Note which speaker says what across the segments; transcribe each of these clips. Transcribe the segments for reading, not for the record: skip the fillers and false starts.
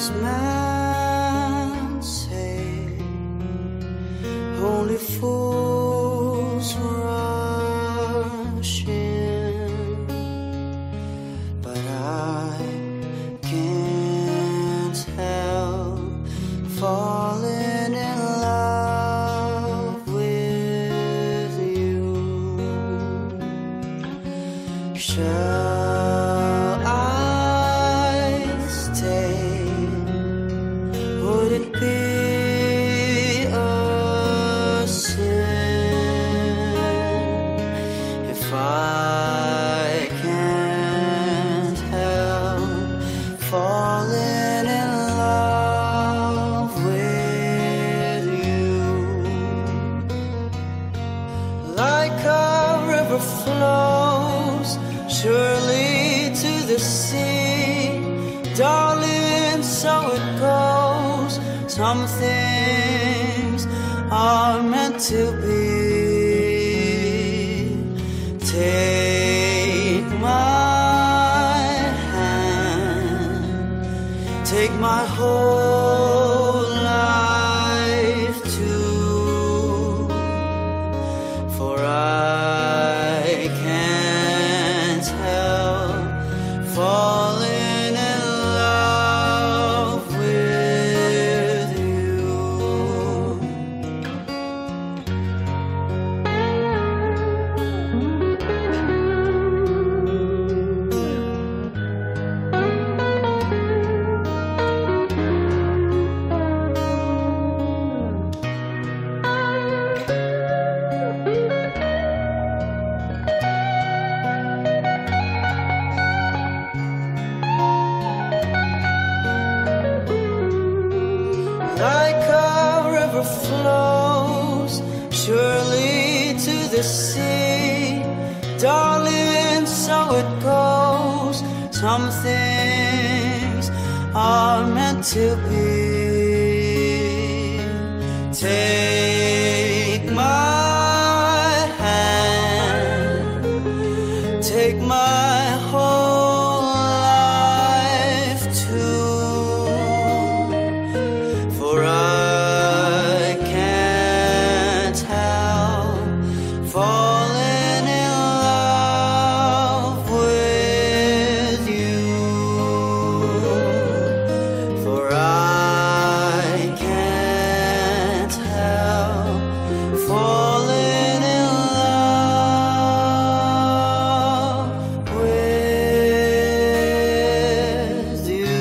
Speaker 1: wise man say only fools rush in, but I can't help falling in love with you. Shall I stay? Would it be a sin if I can't help falling in love with you? Like a river flows surely to the sea, darling, so it goes. Some things are meant to be. Take my hand, take my whole life too, for I can't help falling in love with you. Like a river flows surely to the sea, darling, so it goes. Some things are meant to be. Take my hand, take my whole life too, for I can't help falling in love with you, for I can't help falling in love with you.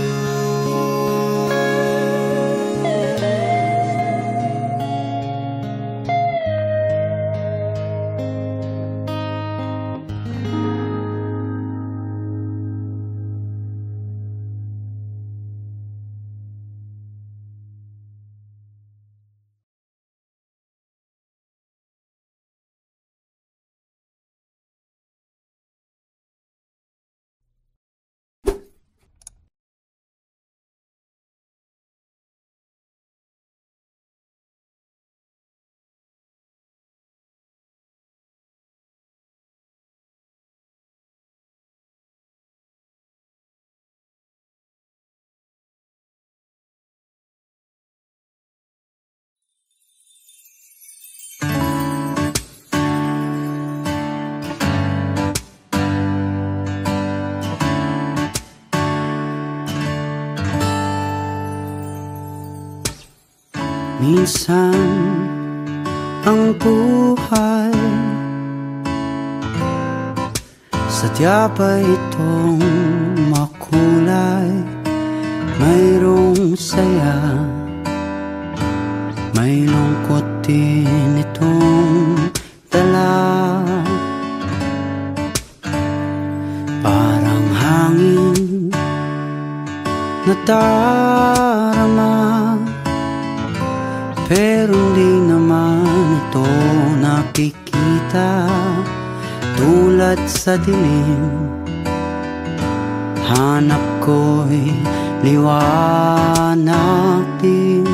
Speaker 1: Minsan ang buhay sadya pa itong makulay. Mayroong saya, may lungkot din itong dala. Parang hangin na darama, pero di naman ito nakikita. Tulad sa dilim, hanap ko'y liwanag din.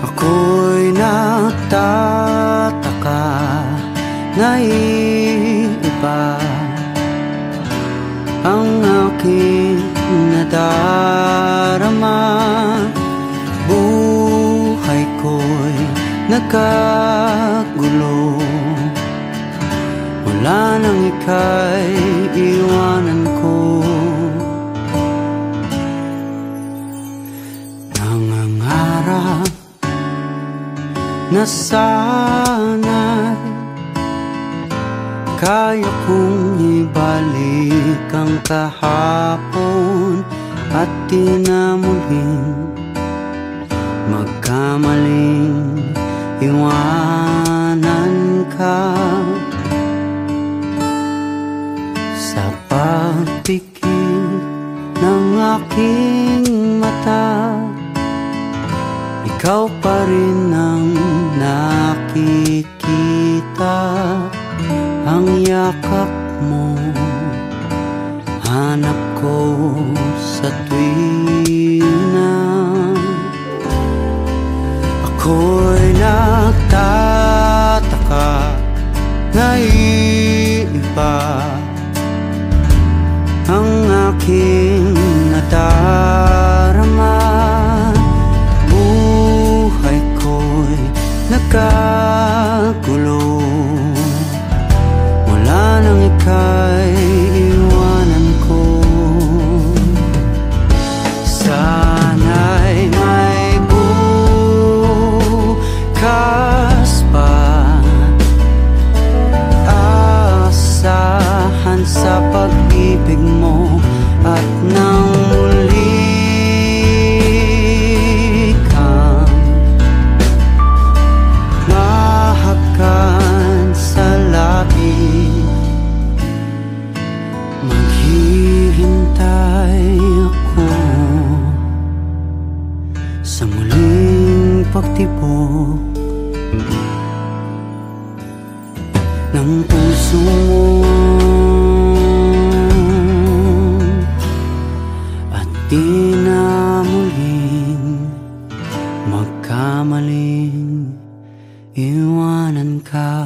Speaker 1: Ako'y nagtataka na iba ang aking nadal. nagkagulo. Mula nang ika'y iwanan ko, nangangarap na sana'y kaya kong ibalik ang kahapon at di na muling magkamaling iwanan ka. Sa pagpikit ng aking mata, ikaw pa rin ang nakikita. Ang yakap mo, hanap ko sa tuwina. Ako'y nagtataka na iba ang aking nadarama. Buhay ko'y nagkagulo. Mula nang ika'y iwanan ko, sana'y may bukas pa. Asahan sa pag-ibig mo at nang muli kang mahakan sa labi. Maghihintay ako sa muling pagtibok ng puso mo, at di na muling magkamaling iwanan ka.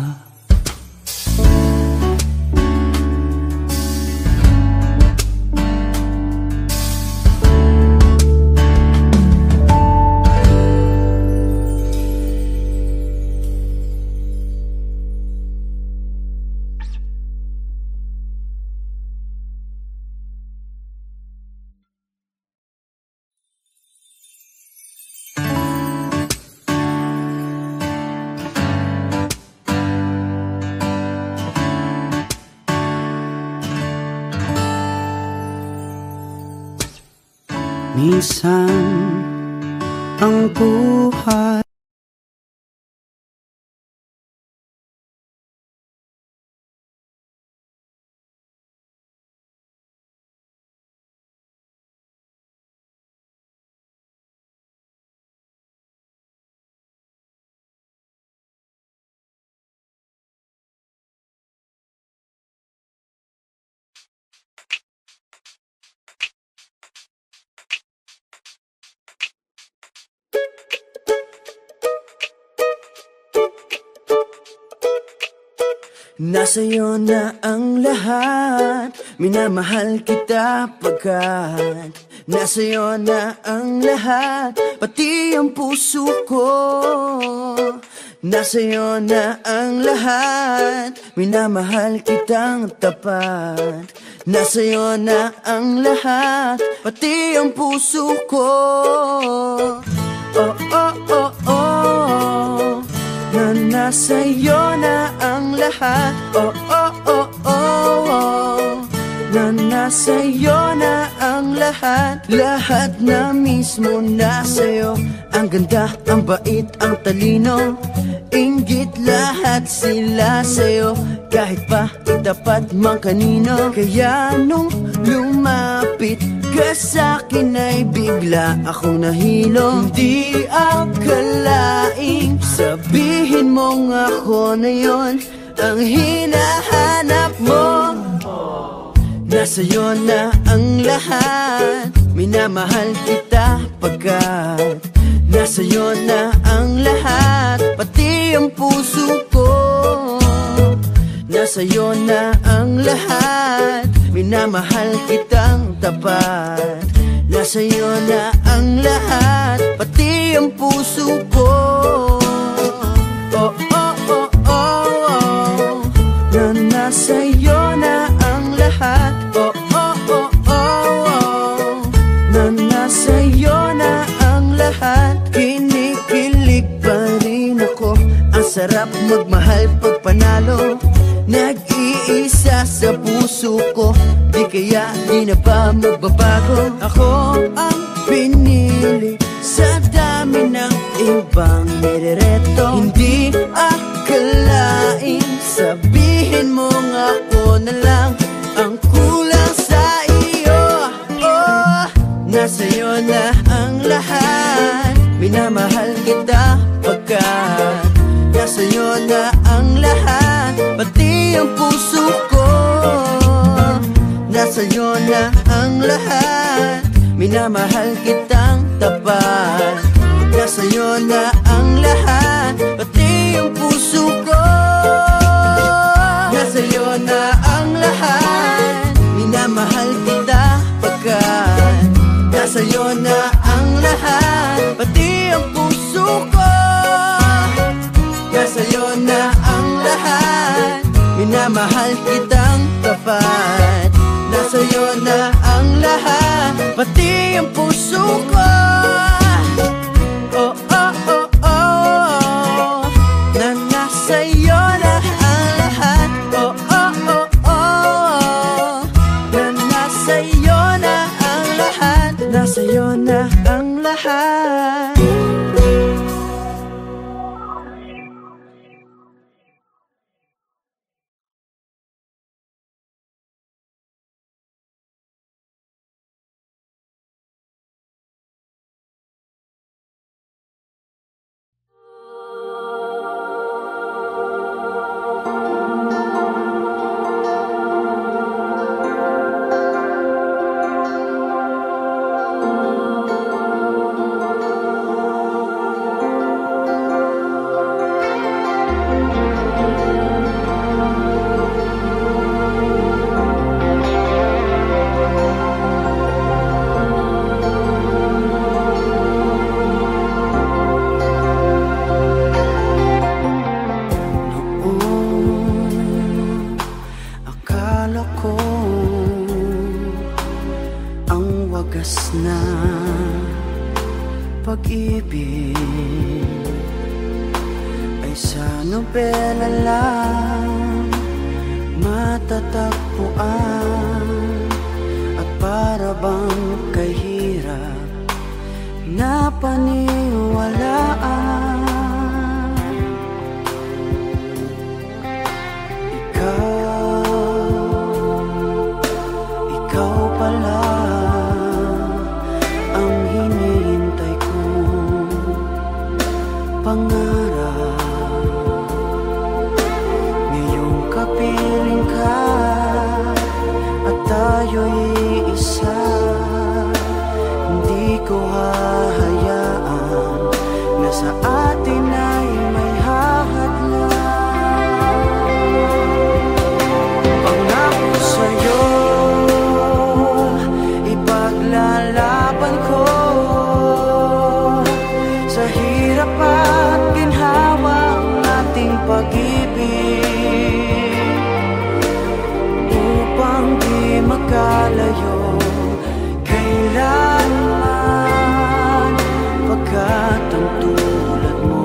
Speaker 1: Minsan ang buhay
Speaker 2: nasa'yo na ang lahat, minamahal kita pagkat nasa'yo na ang lahat, pati ang puso ko. Nasa'yo na ang lahat, minamahal kitang tapat. Nasa'yo na ang lahat, pati ang puso ko. Oh, oh, oh, oh, na nasa'yo na ang lahat. Oh, oh, oh, oh, na nasa'yo na ang lahat. Lahat na mismo nasa'yo. Ang ganda, ang bait, ang talino, inggit lahat sila sa'yo. Kahit pa itapat mang kanino. Kaya nung lumapit ka sa'kin ay bigla akong nahilo. Hindi akalaing sabihin mong ako na yon ang hinahanap mo. Nasa'yo na ang lahat, minamahal kita pagkat nasa'yo na ang lahat, pati ang puso ko. Nasa'yo na ang lahat, minamahal kitang tapat. Nasa'yo na ang lahat, pati ang puso ko. magmahal pag panalo. Nag-iisa sa puso ko, di kaya di na ba magbabago? Ako ang pinili sa dami ng ibang nirereto. Hindi akalain, sabihin mo nga ako na lang ang kulang sa iyo. Oh, nasa'yo na ang lahat, minamahal kita pagkat nasa'yo na ang lahat, pati ang puso ko. Nasa'yo na ang lahat, minamahal kitang tapat. Nasa'yo na ang lahat, pati ang puso ko. Nasa'yo na ang lahat, minamahal kita pagkat nasa'yo na ang lahat, pati ang puso ko. Nasa'yo na ang lahat, minamahal kitang tapat. Nasa'yo na ang lahat, pati ang puso ko. Oh, oh, oh, oh, na nasa'yo na ang lahat. Oh, oh, oh, oh, na nasa'yo na ang lahat. Nasa'yo na ang lahat. Na pag-ibig ay sa nobela lang matatagpuan, at para bang kahirap na paniwalaan. Ikaw pala pangarap. Ngayong kapiling ka at tayo'y isa, hindi ko hahayaan na sa atin ay may hahadlang. Pangako sa'yo, ipaglalaban ko sa hirap at ginhawa ang ating pag-ibig, upang di magkalayo kailanman, pagkat ang tulad mo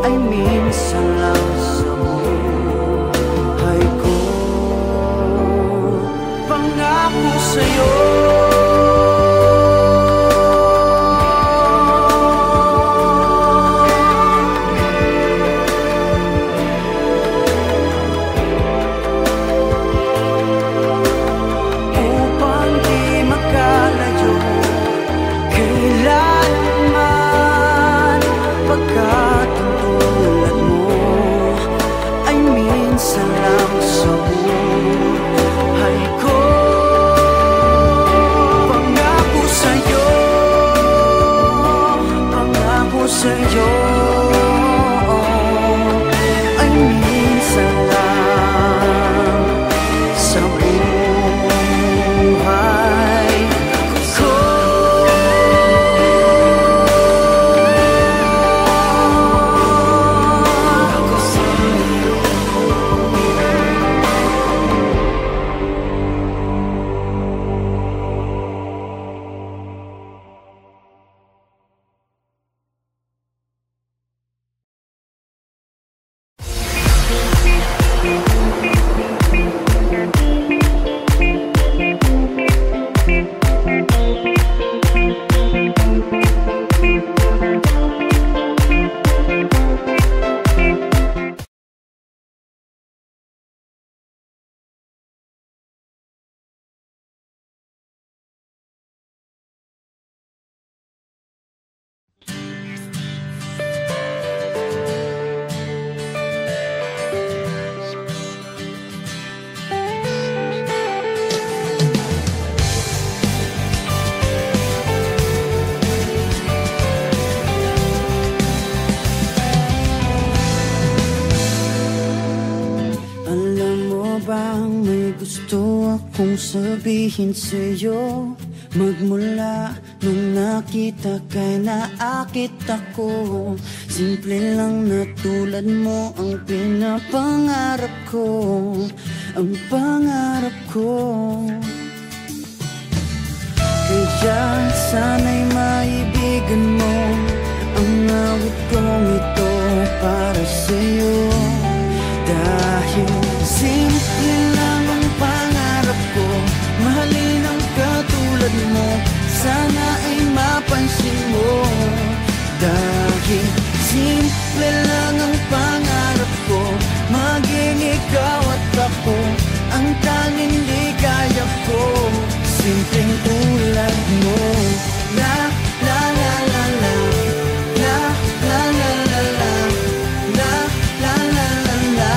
Speaker 2: ay minsan lang sa buhay ko. Pangako sa'yo, sa lang sa buhay ko.
Speaker 1: akong sabihin sa'yo, magmula nung nakita kay naakit ako. Simple lang na tulad mo ang pinapangarap ko, ang pangarap ko. Kaya sana'y maibigan mo ang awit kong ito para sa'yo. Dahil simple lang ang pangarap ko, mahalin ang katulad mo, sana ay mapansin mo. Dahil simple lang ang pangarap ko, maging ikaw at ako ang tanging ligaya ko. Simpleng tulad mo. La la la la la, la la la la la, la la la la la.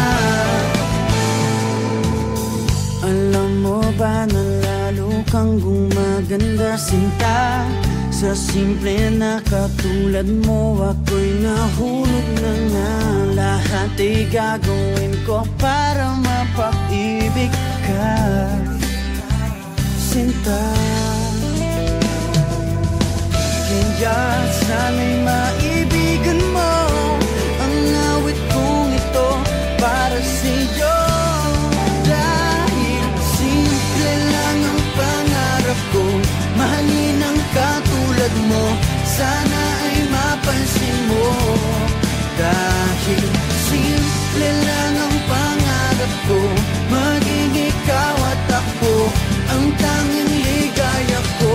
Speaker 1: Alam mo ba na lalo kang gumaganda, sinta, sa simple na katulad mo. Ako'y nahulog na nga, lahat ay gagawin ko para mapag-ibig ka, sinta. Kaya sana'y maibigan mo ang awit kong ito para sa'yo. Dahil simple lang ang pangarap ko, mahalin ang katulad mo, sana ay mapansin mo. Dahil simple lang ang pangarap ko, maging ikaw at ako ang tanging ligaya ko.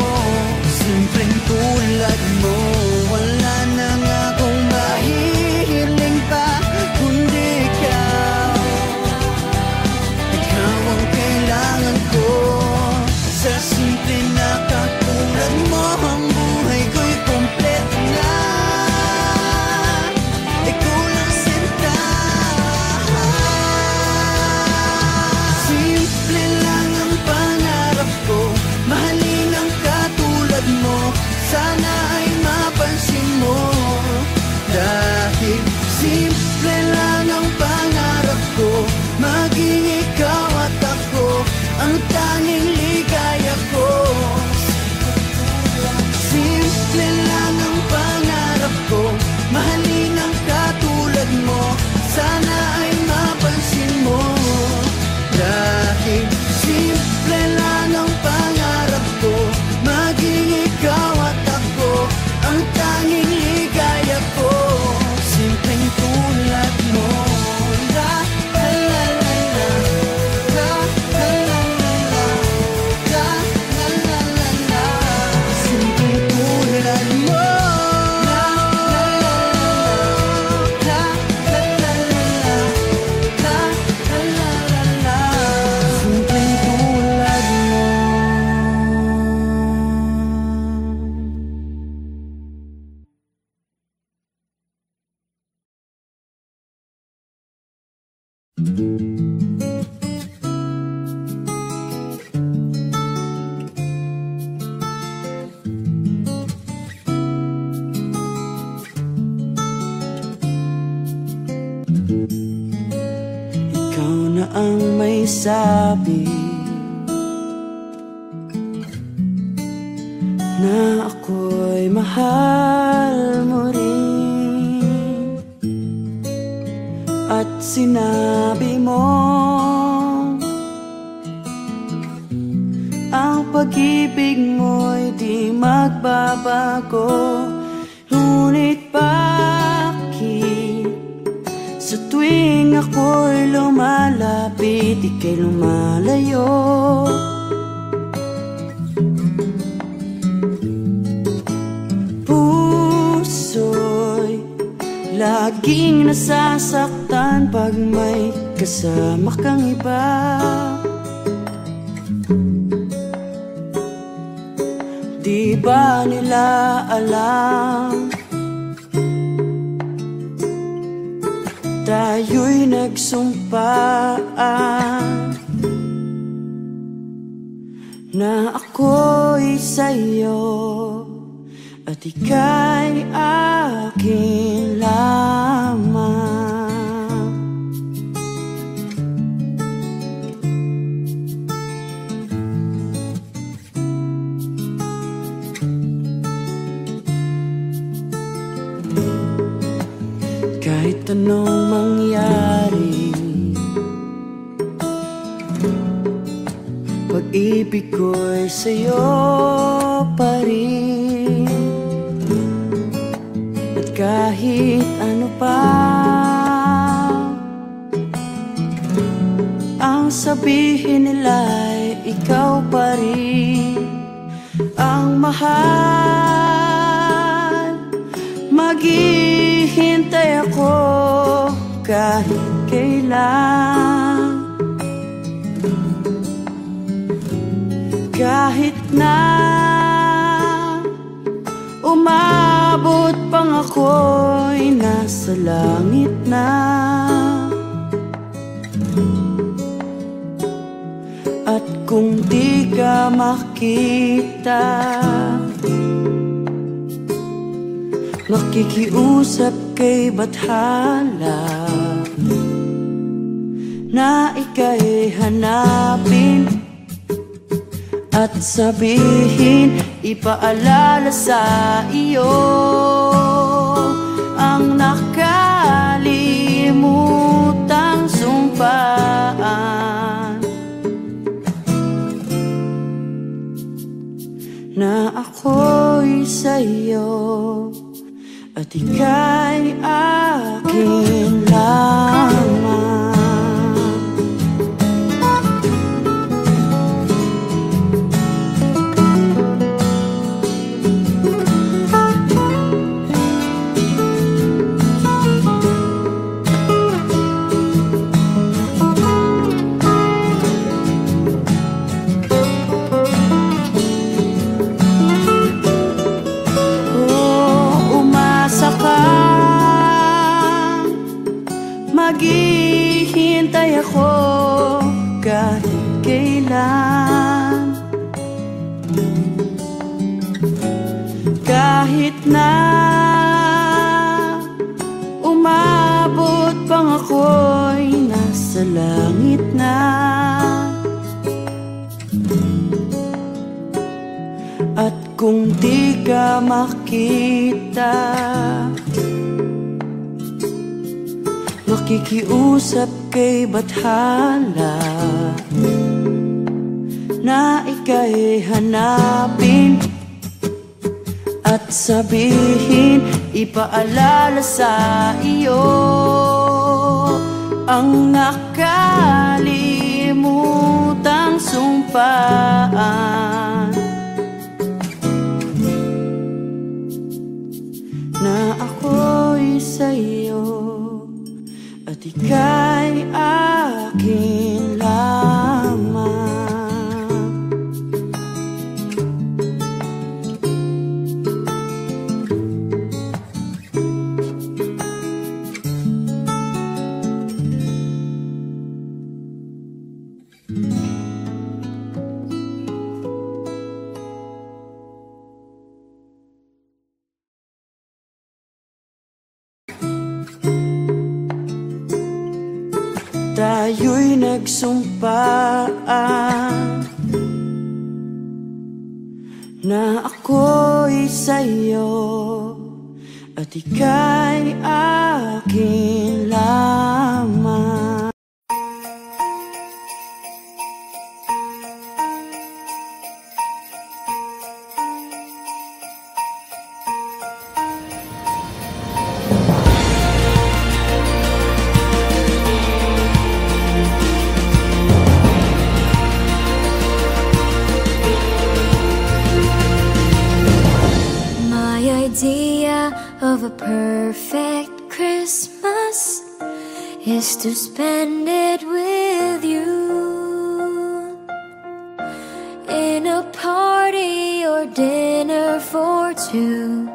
Speaker 1: Simpleng tulad mo, wala na nga akong mahihiling pa kundi ikaw. Ikaw ang kailangan ko, sa simple na katulad mo ang buhay ko'y kompleto na. Ikaw lang sinta. Simple lang ang pangarap ko, mahalin ang katulad mo, sana ay mapansin mo. Dahil simple lang ang pangarap ko, maging ikaw at ako ang tanging ligaya ko. Simple lang ang pangarap ko, mahalin ang katulad mo, sana ay mapansin mo. Dahil simple lang ang pangarap ko, maging ikaw at ako ang tanging ligaya ko. Simpleng tulad mo. La la la la la, la la la la la, la la la la la. Simpleng tulad mo. La la la la la, la la la la la, la la la la la. Simpleng tulad mo. Ikaw na ang may sabi na ako'y mahal mo rin, at sinabi mo ang pag-ibig mo'y di magbabago. Ngunit bakit sa tuwing ako'y lumalapit, ika'y lumalayo? Puso'y laging nasasaktan pag may kasama kang iba. Di ba nila alam tayo'y nagsumpaan na ako'y sa'yo at ika'y akin lamang. anong mangyari, pag-ibig ko'y sa'yo pa rin. At kahit ano pa ang sabihin nila'y ikaw pa rin ang mahal. Maghihintay ako kahit kailan, kahit na umabot pang ako'y nasa langit na. At kung di ka makita, makikiusap kay Bathala na ika'y hanapin at sabihin, ipaalala sa iyo ang nakalimutang sumpaan, na ako'y sa'yo at ika'y akin lamang. Maghihintay ako kahit kailan, kahit na umabot pang ako'y nasa langit na. At kung di ka makita, makikiusap kay Bathala na ika'y hanapin at sabihin, ipaalala sa iyo ang nakalimutang sumpaan, na ako'y sa'yo at ika'y akin lamang. Tayo'y nagsumpaan na ako'y sa'yo at ika'y akin lamang.
Speaker 3: Idea of a perfect Christmas is to spend it with you, in a party or dinner for two.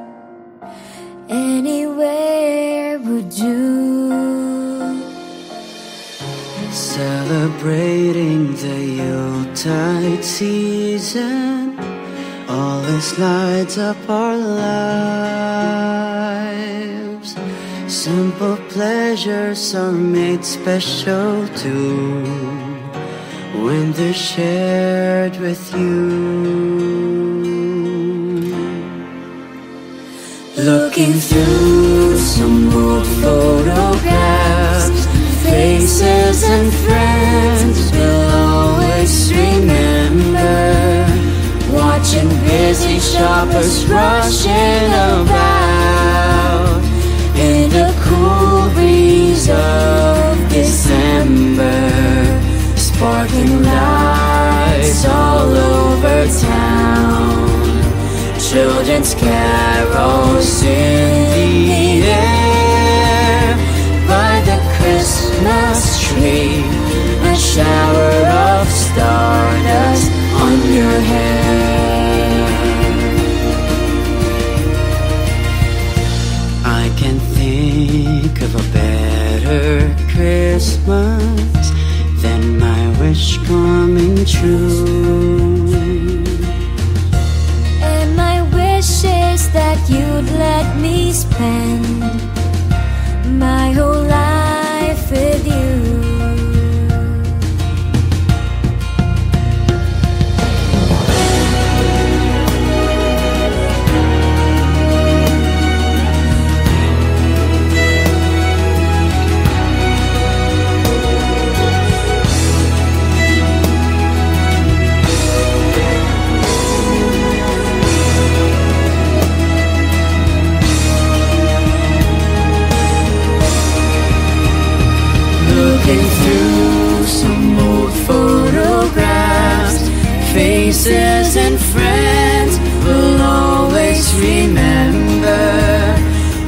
Speaker 3: Anywhere would do.
Speaker 1: Celebrating the Yuletide season, all this lights up our lives. Simple pleasures are made special too when they're shared with you.
Speaker 3: Look
Speaker 2: Looking through some old photographs, faces and friends we'll always remember. Watching busy shoppers rushing about in the cool breeze of December. Sparkling lights all over town, children's carols in the air. By the Christmas tree, a shower of stardust on your hair. I can think of a better Christmas than my wish coming true.
Speaker 3: And my wish is that you'd let me spend my whole life with you.
Speaker 2: Looking through some old photographs, faces and friends we'll always remember.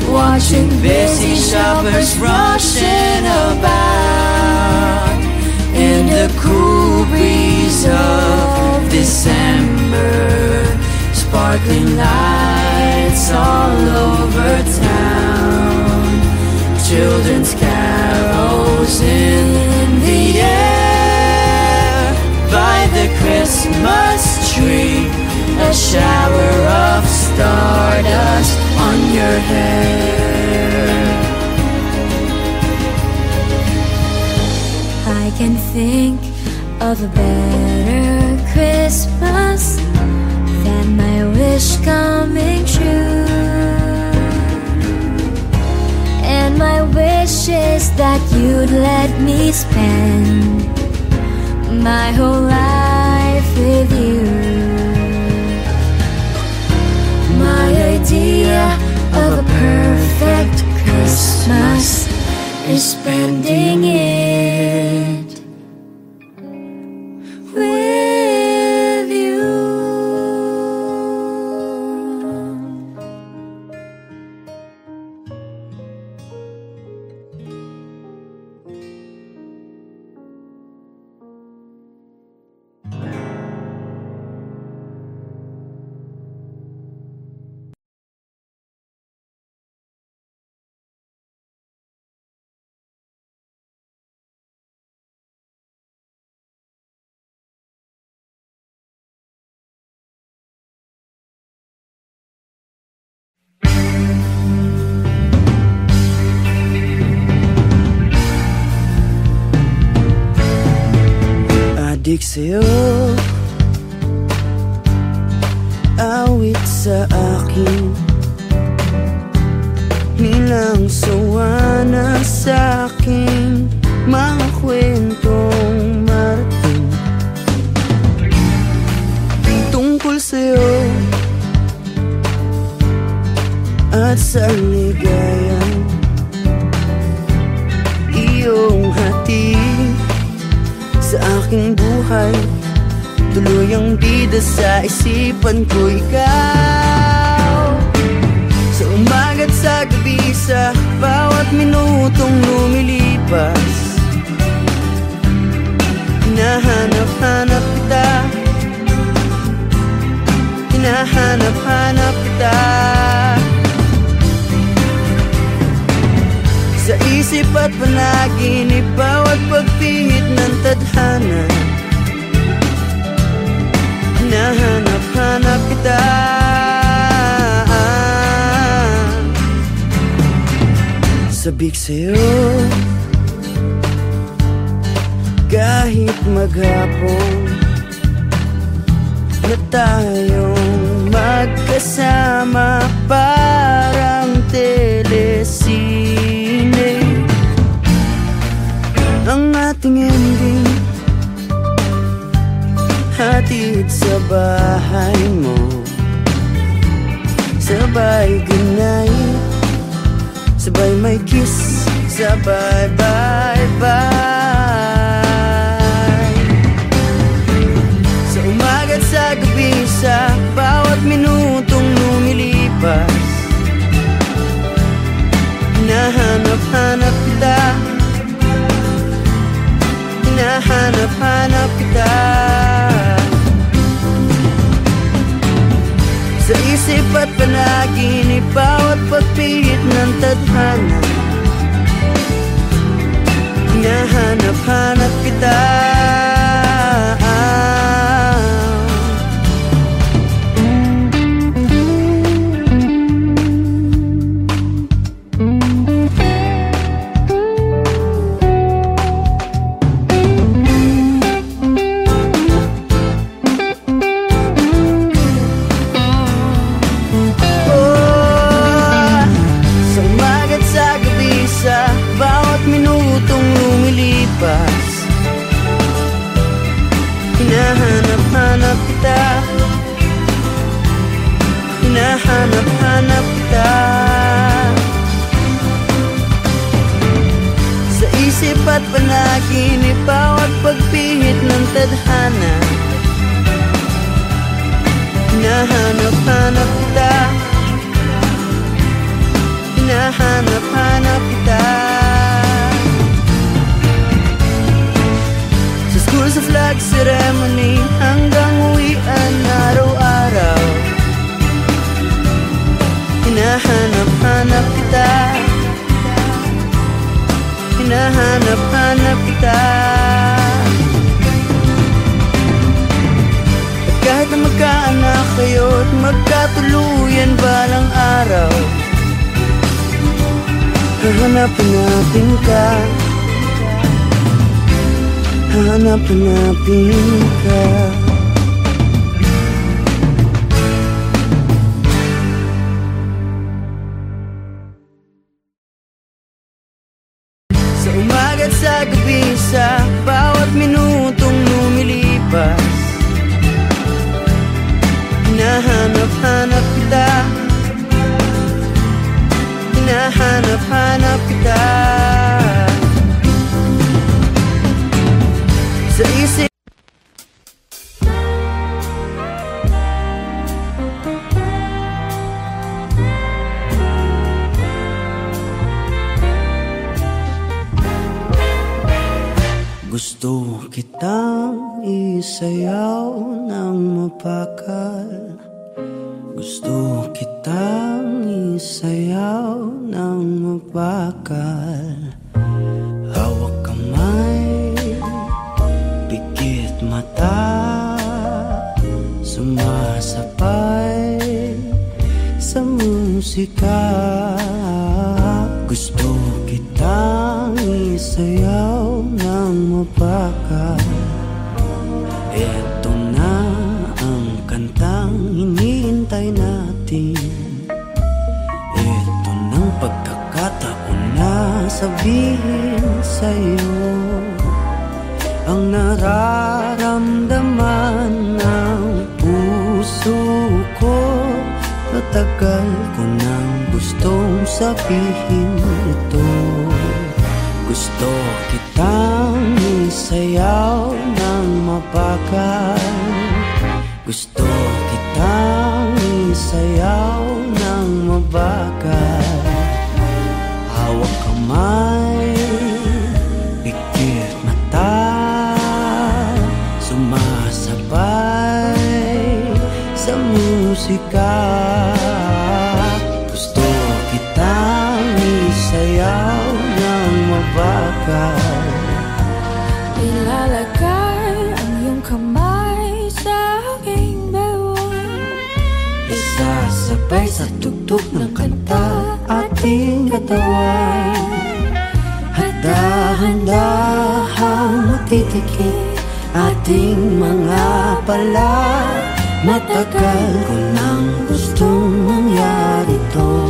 Speaker 2: Watching busy shoppers rushing about in the cool breeze of December. Sparkling lights all over town, children's carols in the air. By the Christmas tree, a shower of stardust on your hair.
Speaker 3: I can think of a better Christmas than my wish coming true. And my wish is that you'd let me spend my whole life with you. My idea of a perfect Christmas is spending it with you.
Speaker 2: Adik sa'yo, awit sa akin, nilang sawa na sa'king mga kwentong marating tungkol sa'yo at sa ligayang iyong hatid sa aking buhay. Tuluyang bida sa isipan ko ikaw, sa umaga't sa gabi, sa bawat minutong lumilipas. Hinahanap-hanap kita, hinahanap-hanap kita. Sa isip at panaginip, bawat pagpihit ng tadhana. Hinahanap-hanap kita. Sabik sa'yo, kahit maghapon na tayong magkasama, parang
Speaker 1: hatid sa bahay mo, sabay goodnight, sabay may kiss, sabay bye bye. Sa umaga't sa gabi, sa bawat minutong lumilipas, hinahanap-hanap kita, hinahanap-hanap kita. Sa isip at panaginip, bawat pagpihit ng tadhana, hinahanap-hanap kita. Hinahanap-hanap kita, hinahanap-hanap kita. Sa isip at panaginip, bawat pagpihit ng tadhana, hinahanap-hanap kita, hinahanap-hanap kita. Sa flag ceremony hanggang uwian araw-araw, hinahanap-hanap kita, hinahanap-hanap kita. At kahit na magkaanak kayo't magkatuluyan balang araw, hahanap-hanapin ka, hanap-hanapin ka. Sa umaga't sa gabi, sa bawat minutong lumilipas, hinahanap-hanap kita, hinahanap-hanap kita. Sa isip gusto kitang isayaw ng mapakal, gusto kitang isayaw ng mapakal. Hawak kamay, pikit mata, sumasabay sa musika. Gusto kitang isayaw ng mapakal. Eto na ang kantang hinihintay natin, eto ng pagkakataon na sabihin sa'yo ang nararamdaman ng puso ko. Matagal ko nang gustong sabihin ito. Gusto kitang isayaw ng mapakal, gusto kitang isayaw ng mabakal. Hawak kamay, pikit mata, sumasabay sa musika. Gusto kitang isayaw ng mabakal.
Speaker 3: Ilalagay ang iyong kamay sa aking bewang,
Speaker 1: isasabay sa tugtog ng kanta ating katawan. Handa-handahang matitikip ating mga pala. Matagal ko nang gustong mangyari to.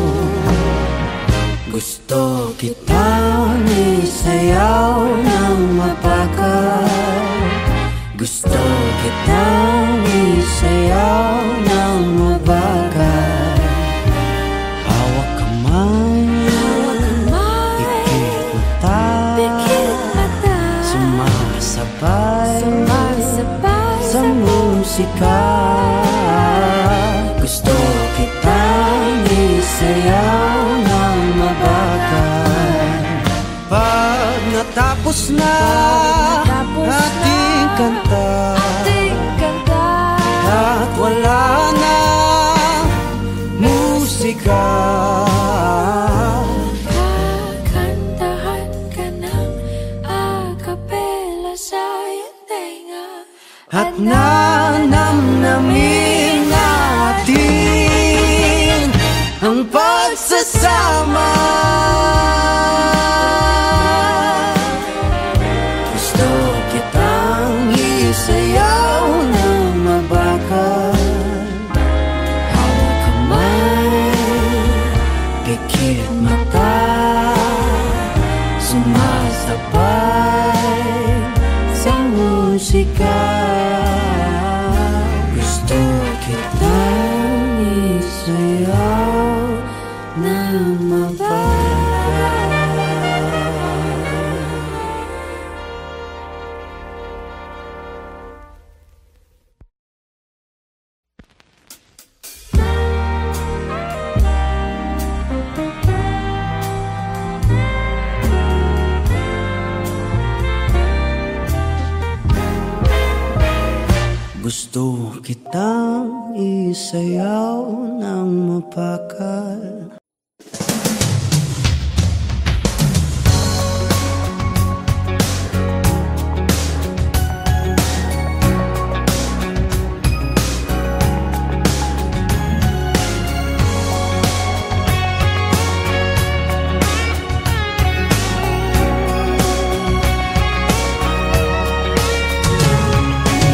Speaker 1: Gusto kitang isayaw ng mapakal, gusto kitang
Speaker 2: Gusto kitang isayaw ng mabagal. Pag natapos na ating kanta at wala na musika,
Speaker 3: kakantahan ka ng acapella sa iyong tenga
Speaker 2: at nanamnamin natin ang pagsasama. Gusto kitang isayaw ng mabagal. Hawak kamay, pikit mata, sumasabay sa musika. Gusto kitang isayaw ng mabagal. Gusto kitang isayaw ng mabagal.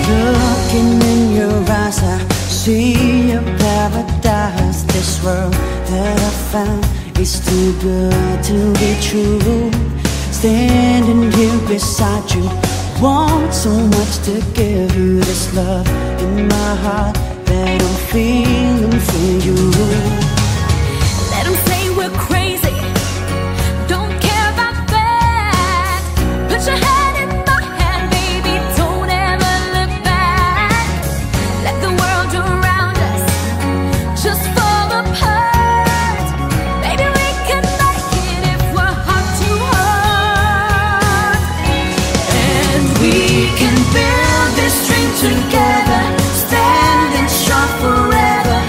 Speaker 2: Looking in your eyes, I see a paradise. This world that I found is too good to be true. Standing here beside you, want so much to give you this love in my heart that I'm feeling for you.
Speaker 3: Let them say we're crazy, don't care about that. Put your hand in my hand, baby, don't ever look back. Let the world around us just fall apart. Baby, we can make it if we're heart to heart.
Speaker 2: And we can build this dream together, standing strong forever.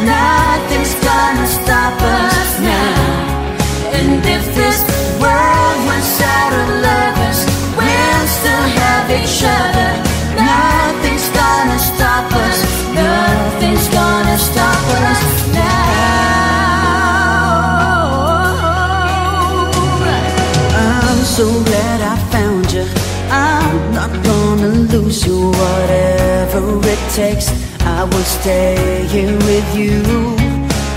Speaker 2: Nothing's gonna stop us now. And if this world runs out of lovers, we'll still have each other. Nothing's gonna stop us. Nothing's gonna stop us now. I'm so glad I found you. I'm not gonna lose you. Whatever it takes, I will stay here with you.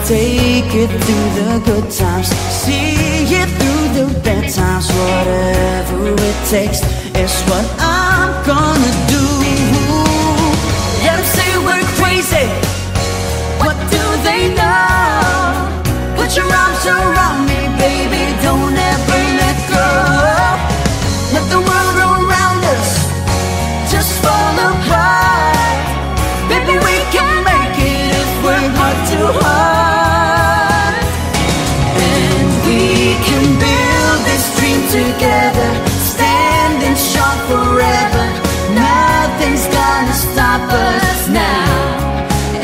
Speaker 2: Take it through the good times, see it through the bad times. Whatever it takes is what I'm gonna do. Let them say we're crazy, what do they know? Put your arms around me, baby, don't ever let go. Let the world around us just fall apart. Baby, we can make it if we're heart to heart. And we can build this dream together, standing strong forever. Nothing's gonna stop us now.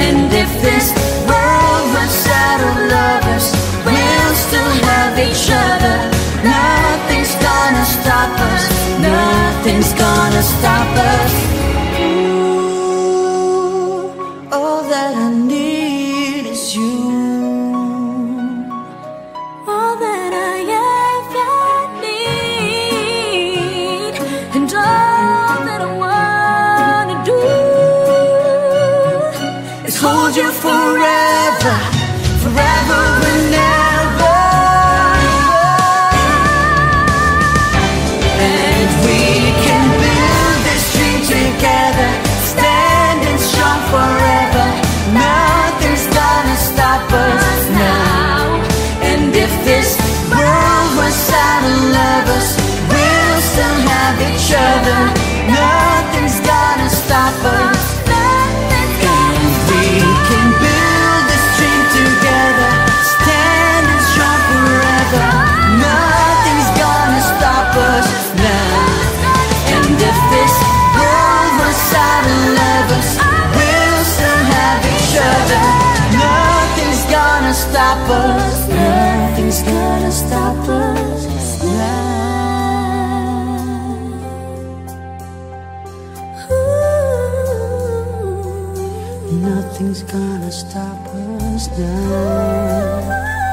Speaker 2: And if this world runs out of lovers, we'll still have each other. Nothing's gonna stop us. Nothing's gonna stop us. Ooh, all that I need is you.
Speaker 3: All that I ever need, and all that I wanna do
Speaker 2: is hold you forever, forever and ever. And we can build this dream together, standing strong forever. Nothing's gonna stop us now. And if this world runs out of lovers, we'll still have each other. Nothing's gonna stop us. Nothing's gonna
Speaker 1: Nothing's gonna stop us now.